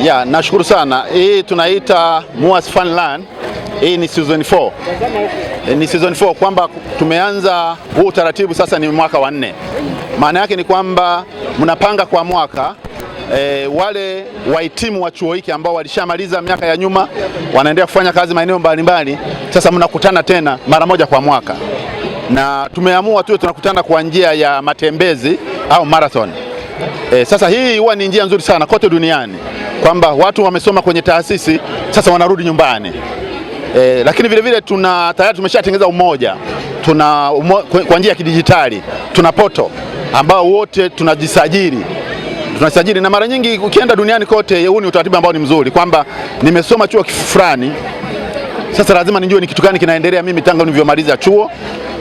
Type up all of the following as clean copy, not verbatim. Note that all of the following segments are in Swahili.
Ya, nashukuru sana. Hii tunaita MUHAS Fun Run. Hii ni season 4. Ni season 4 kwamba tumeanza huu utaratibu sasa ni mwaka wa 4. Maana yake ni kwamba mnapanga kwa mwaka wale wahitimu wa chuo hiki ambao walishamaliza miaka ya nyuma wanaendelea kufanya kazi maeneo mbalimbali, sasa mnakutana tena mara moja kwa mwaka. Na tumeamua tuwe tunakutana kwa njia ya matembezi au marathon. Sasa hii huwa ni njia nzuri sana kote duniani kwamba watu wamesoma kwenye taasisi sasa wanarudi nyumbani. Lakini vile vile tayari tumeshatengeneza umoja. Kwa njia ya kidijitali tuna poto ambao wote tunajisajili na mara nyingi ukienda duniani kote huu ni utaratibu ambao ni mzuri kwamba nimesoma chuo fulani, sasa lazima nijue ni kitu gani kinaendelea mimi tangu nilivyomaliza chuo,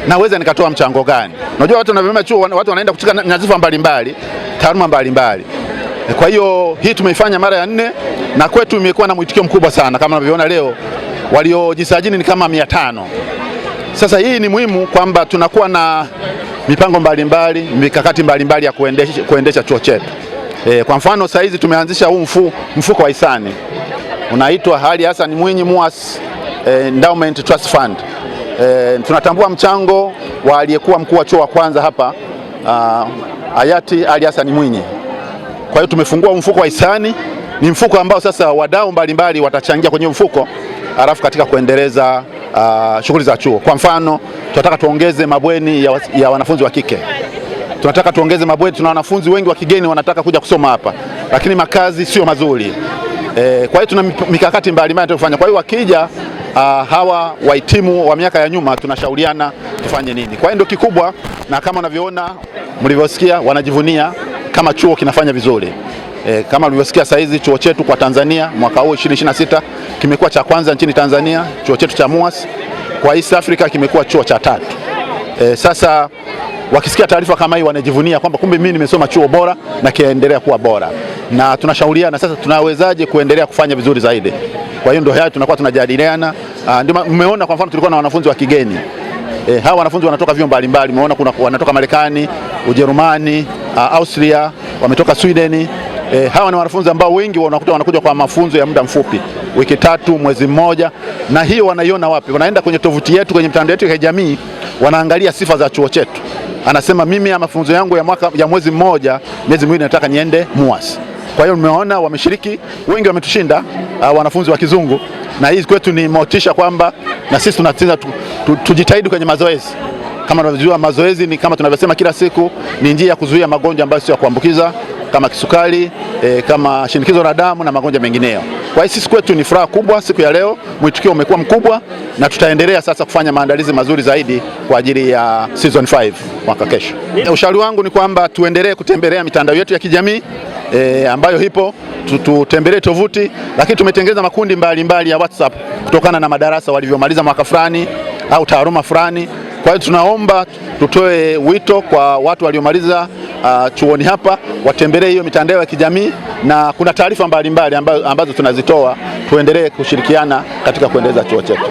naweza nikatoa mchango gani. Unajua watu wanavyomaliza chuo watu wanaenda kuchika nyadhifa mbalimbali, taaluma mbalimbali. Kwa hiyo hii tumeifanya mara ya 4 na kwetu imekuwa na mwitikio mkubwa sana. Kama unavyoona leo waliojisajili ni kama 500. Sasa hii ni muhimu kwamba tunakuwa na mipango mbalimbali, mikakati mbalimbali ya kuendesha chuo chetu. Kwa mfano sasa hizi tumeanzisha huu mfuko wa hisani unaitwa Ali Hassan Mwinyi MUHAS Endowment Trust Fund. Tunatambua mchango wa aliyekuwa mkuu wa chuo wa kwanza hapa hayati Ali Hassan Mwinyi. Kwa hiyo tumefungua mfuko wa hisani, ni mfuko ambao sasa wadau mbalimbali watachangia kwenye mfuko alafu katika kuendeleza shughuli za chuo. Kwa mfano tunataka tuongeze mabweni ya wanafunzi wa kike. Tunataka tuongeze mabweni, tuna wanafunzi wengi wa kigeni wanataka kuja kusoma hapa lakini makazi sio mazuri. Kwa hiyo tuna mikakati mbalimbali tunafanya. Kwa hiyo wakija hawa wahitimu wa miaka ya nyuma tunashauriana tufanye nini. Kwa hiyo ndio kikubwa, na kama unavyoona mlivyosikia wanajivunia kama chuo kinafanya vizuri. Kama ulivyosikia sasa hizi chuo chetu kwa Tanzania mwaka huu 2026 kimekuwa cha kwanza nchini Tanzania, chuo chetu cha MUHAS. Kwa East Africa kimekuwa chuo cha 3. Sasa wakisikia taarifa kama hii wanajivunia kwamba kumbe mimi nimesoma chuo bora na kiendelea kuwa bora. Na tunashauriana sasa tunawezaje kuendelea kufanya vizuri zaidi. Kwa hiyo ndio haya tunakuwa tunajadiliana. Ndio mmeona kwa mfano tulikuwa na wanafunzi wa kigeni. Hawa wanafunzi wanatoka vyuo mbalimbali. Umeona kuna wanatoka Marekani, Ujerumani, Austria, wametoka Sweden. Hawa ni wanafunzi ambao wengi wanakuja kwa mafunzo ya muda mfupi, wiki 3, mwezi mmoja. Na hiyo wanaiona wapi? Wanaenda kwenye tovuti yetu, kwenye mitandao yetu ya kijamii, wanaangalia sifa za chuo chetu. Anasema mimi ya mafunzo yangu ya mwezi mmoja, miezi miwili nataka niende MUHAS. Kwa hiyo nimeona wameshiriki, wengi wametushinda wanafunzi wa kizungu, na hii kwetu ni motisha kwamba na sisi tunataka tujitahidi kwenye mazoezi. Kama unavyojua mazoezi ni kama tunavyosema kila siku ni njia ya kuzuia magonjwa ambayo sio ya kuambukiza kama kisukari, kama shinikizo la damu na magonjwa mengineyo. Kwa hiyo sisi kwetu ni furaha kubwa siku ya leo, mwitikio umekuwa mkubwa na tutaendelea sasa kufanya maandalizi mazuri zaidi kwa ajili ya season 5 mwaka kesho. Ushauri wangu ni kwamba tuendelee kutembelea mitandao yetu ya kijamii ambayo ipo, tutembelee tovuti, lakini tumetengeneza makundi mbalimbali ya WhatsApp kutokana na madarasa walivyomaliza mwaka fulani au taaluma fulani. Kwa hiyo tunaomba tutoe wito kwa watu waliomaliza chuoni hapa watembelee hiyo mitandao ya kijamii, na kuna taarifa mbalimbali ambazo tunazitoa, tuendelee kushirikiana katika kuendeleza chuo chetu.